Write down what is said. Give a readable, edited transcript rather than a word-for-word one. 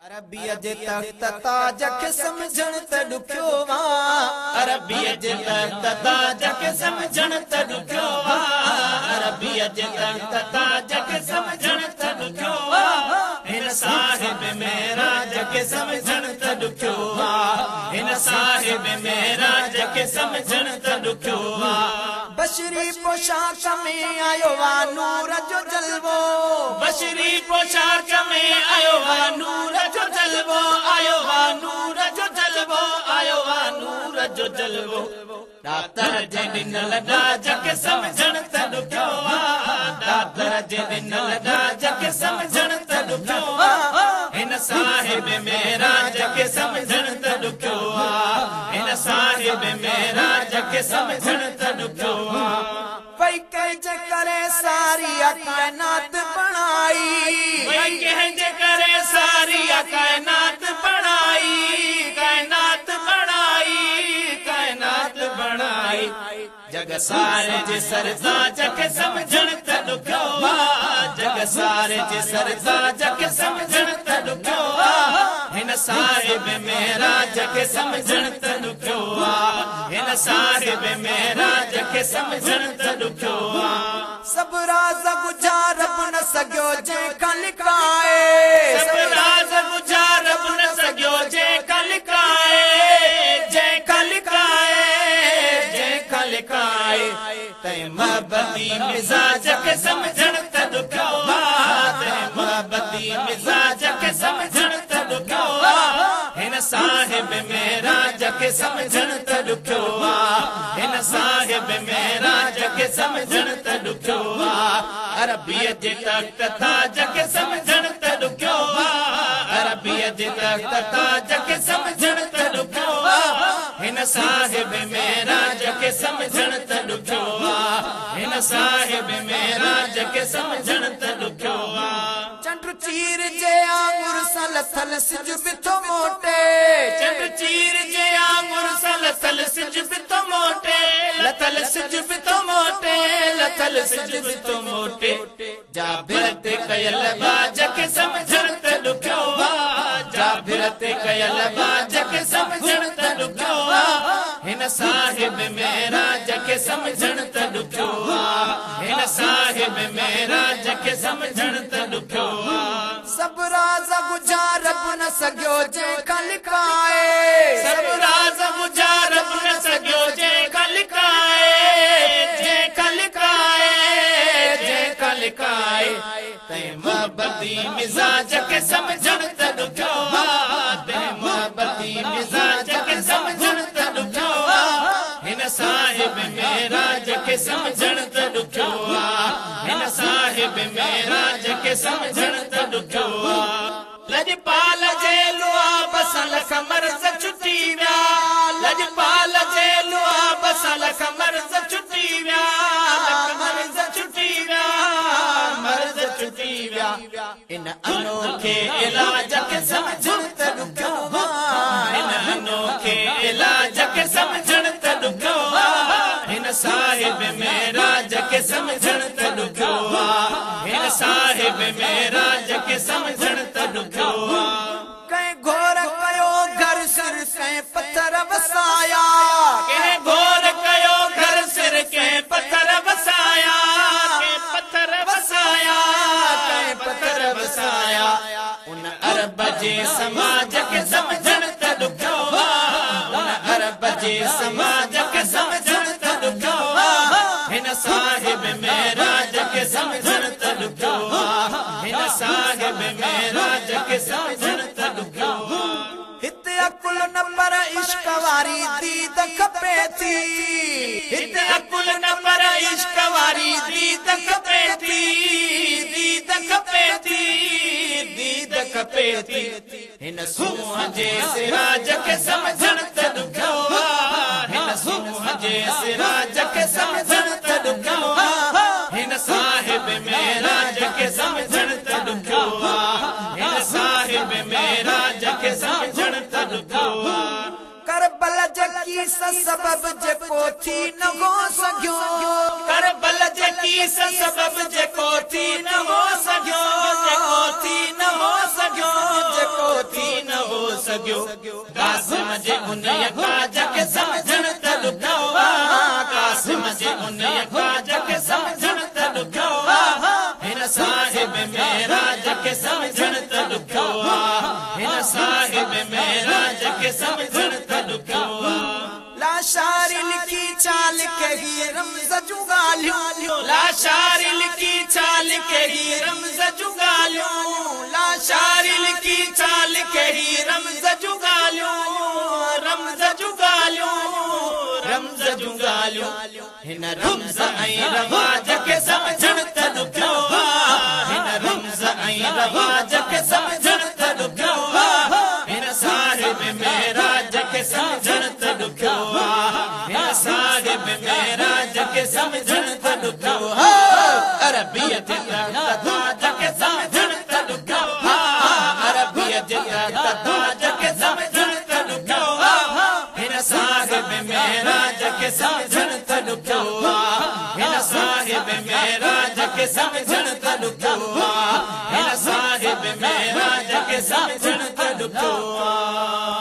अरबीअ जे तख़्त ताज खे समझण त ॾुखियो वा। अरबीअ जे तख़्त ताज खे समझण त ॾुखियो वा। अरबीअ जे तख़्त ताज खे समझण त ॾुखियो वा। हिन साहिब मेराज खे समझण त ॾुखियो वा। हिन साहिब मेराज खे समझण त ॾुखियो वा। बशरी पोशाक में आयो वा नूर जो जलवो। बशरी पोशाक में आयो वा नूर जो जलवो। आयो वा नूर जो जलवो। आयो वा नूर जो जलवो। दातर जे ॾिनल ॾाज खे समझण त ॾुखियो वा। दातर जे ॾिनल ॾाज खे समझण त ॾुखियो वा। हिन साहिब मेराज खे समझण त ॾुखियो वा। हिन साहिब मेराज खे समझण त ॾुखियो वा। वई कंहिंजे करे सारी कायनात बणाई। वई कंहिंजे करे सारी कायनात बणाई। कायनात बणाई। कायनात बणाई। जग सारे जे सरताज खे समझण त ॾुखियो वा। जग सारे जे सरताज खे समझण त ॾुखियो वा। हिन साहिब मेराज खे समझण त ॾुखियो वा। हिन साहिब मेराज खे समझण त ॾुखियो वा। सब राज गुजार रब न सघियो जंहिंखां लिकाए। सब राज गुजार रब न सघियो जंहिंखां लिकाए। जंहिंखां लिकाए। जंहिंखां लिकाए। तंहिं महबती मिज़ाज खे समझण त ॾुखियो वा। तंहिं महबती मिज़ाज खे समझण त ॾुखियो वा। हिन साहिब मेराज खे समझण त ॾुखियो वा। हिन साहिब मेराज खे समझण त ॾुखियो वा। अरबीअ जे तख़्त ताज खे समझण त ॾुखियो वा। अरबीअ जे तख़्त ताज खे समझण त ॾुखियो वा। हिन साहिब मेराज खे समझण त ॾुखियो वा। हिन साहिब मेराज खे समझण त ॾुखियो वा। चंड चीर जे आंगुर सां लथल सिज बि थो मोटे। चंड चीर जे आंगुर सां लथल सिज बि थो मोटे। लथल सिज बि थो मोटे। लथल सिज बि थो मोटे। जाबिर ते कयल बाज खे समझण त ॾुखियो वा। जाबिर ते कयल बाज खे समझण त ॾुखियो वा। हिन साहिब मेराज खे समझण त ॾुखियो वा। हिन साहिब मेराज खे समझण त ॾुखियो वा। सब राज गुजार रब न सघियो जंहिंखां लिकाए। सब राज गुजार रब न सघियो जंहिंखां लिकाए। जंहिंखां लिकाए। जंहिंखां लिकाए। तंहिं महबती मिज़ाज खे समझण त ॾुखियो वा। तंहिं महबती मिज़ाज खे समझण त ॾुखियो वा। हिन साहिब मेराज खे समझण त ॾुखियो वा। हिन साहिब मेराज खे समझण त ॾुखियो वा। लजपाल जे लुआब सां लख मर्ज़ छुटी विया। लजपाल जे लुआब सां लख मर्ज़ छुटी विया। मर्ज़ छुटी विया। मर्ज़ छुटी विया। इन अनोखे इलाज खे समझण त ॾुखियो वा। इन अनोखे इलाज खे समझण त ॾुखियो वा। हिन साहिब मेराज खे समझण त ॾुखियो वा। हिन साहिब मेराज खे समझण त ॾुखियो वा। कंहिं घोर कयो घर सिर कंहिं पत्थर वसाया। कंहिं घोर कयो घर सिर कंहिं पत्थर वसाया। कंहिं पत्थर वसाया। कंहिं पत्थर वसाया। उन अरब जे समाज खे समझण त ॾुखियो वा। उन अरब जे समाज खे समझण त ॾुखियो वा। हिन साहिब मेराज खे समझण त ॾुखियो वा। हिन साहिब मेराज खे समझण त ॾुखियो वा। हिते अकुल न पर इश्क वारी दीद खपे थी। हिते अकुल न पर इश्क वारी दीद खपे थी। दीद खपे थी। दीद खपे थी। हिन सूंह जे सिराज खे समझण त ॾुखियो वा। हिन सूंह जे सिराज खे समझण त ॾुखियो वा। हिन साहिब मेराज खे समझण त ॾुखियो वा। हिन साहिब मेराज खे समझण त ॾुखियो वा। करबल जे कीस सबब जेको थी न हो सघियो। करबल जे कीस सबब जेको थी न हो सघियो। जेको थी न हो सघियो। जेको थी सघियो कासिम जे उन काज खे समझण त ॾुखियो कासिम जे उन काज खे समझण त ॾुखियो हिन साहिब मेराज खे समझण त ॾुखियो हिन साहिब मेराज खे समझण त ॾुखियो लाशारी लिखी चाल कही रमज़ जूं ॻाल्हियूं लाशारी लिखी चाल कही रमज़ जूं ॻाल्हियूं लाशारी लिखी चाल कही रमज़ जूं ॻाल्हियूं रमज़ जूं ॻाल्हियूं रमज़ जूं ॻाल्हियूं हिन रमज़ ऐं रवाज खे समझण त ॾुखियो हिन रमज़ ऐं रवाज खे समझण त ॾुखियो हिन साहिब मेराज खे समझण त ॾुखियो हिन साहिब मेराज खे समझण त ॾुखियो अरबीअ जे ताज खे समझण त ॾुखियो अरबीअ जे ताज खे समझण त ॾुखियो हिन साहिब मेराज खे समझण त ॾुखियो हिन साहिब मेराज खे समझण त ॾुखियो हिन साहिब मेराज खे समझण त ॾुखियो